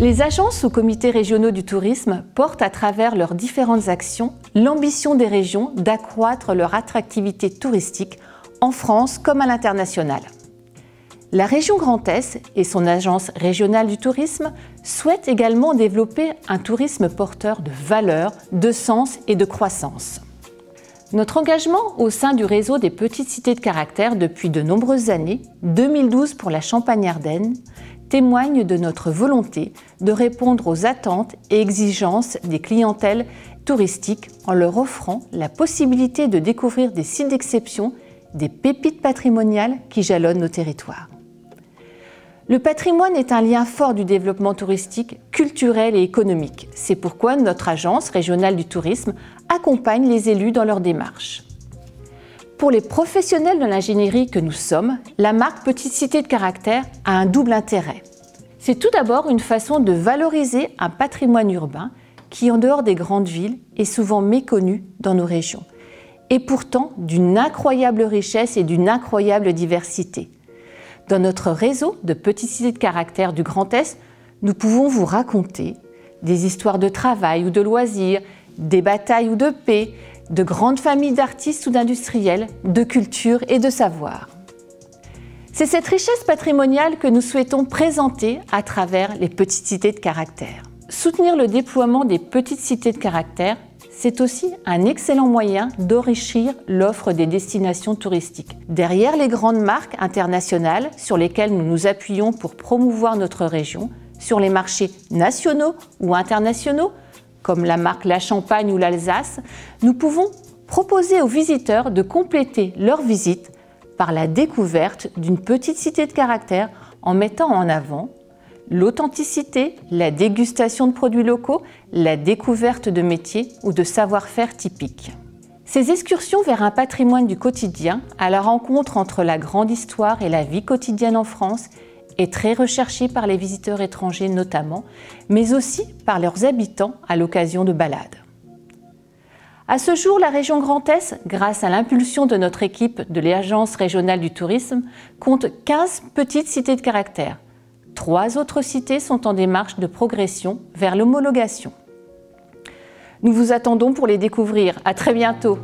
Les agences ou comités régionaux du tourisme portent à travers leurs différentes actions l'ambition des régions d'accroître leur attractivité touristique en France comme à l'international. La région Grand Est et son agence régionale du tourisme souhaitent également développer un tourisme porteur de valeurs, de sens et de croissance. Notre engagement au sein du réseau des petites cités de caractère depuis de nombreuses années, 2012 pour la Champagne-Ardenne, témoigne de notre volonté de répondre aux attentes et exigences des clientèles touristiques en leur offrant la possibilité de découvrir des sites d'exception, des pépites patrimoniales qui jalonnent nos territoires. Le patrimoine est un lien fort du développement touristique, culturel et économique. C'est pourquoi notre agence régionale du tourisme accompagne les élus dans leur démarche. Pour les professionnels de l'ingénierie que nous sommes, la marque Petite Cité de Caractère a un double intérêt. C'est tout d'abord une façon de valoriser un patrimoine urbain qui, en dehors des grandes villes, est souvent méconnu dans nos régions, et pourtant d'une incroyable richesse et d'une incroyable diversité. Dans notre réseau de petites cités de caractère du Grand Est, nous pouvons vous raconter des histoires de travail ou de loisirs, des batailles ou de paix, de grandes familles d'artistes ou d'industriels, de culture et de savoir. C'est cette richesse patrimoniale que nous souhaitons présenter à travers les petites cités de caractère. Soutenir le déploiement des petites cités de caractère, c'est aussi un excellent moyen d'enrichir l'offre des destinations touristiques. Derrière les grandes marques internationales sur lesquelles nous nous appuyons pour promouvoir notre région, sur les marchés nationaux ou internationaux, comme la marque La Champagne ou l'Alsace, nous pouvons proposer aux visiteurs de compléter leur visite par la découverte d'une petite cité de caractère en mettant en avant l'authenticité, la dégustation de produits locaux, la découverte de métiers ou de savoir-faire typiques. Ces excursions vers un patrimoine du quotidien, à la rencontre entre la grande histoire et la vie quotidienne en France, est très recherchée par les visiteurs étrangers notamment, mais aussi par leurs habitants à l'occasion de balades. À ce jour, la région Grand Est, grâce à l'impulsion de notre équipe de l'Agence régionale du tourisme, compte 15 petites cités de caractère. 3 autres cités sont en démarche de progression vers l'homologation. Nous vous attendons pour les découvrir. À très bientôt.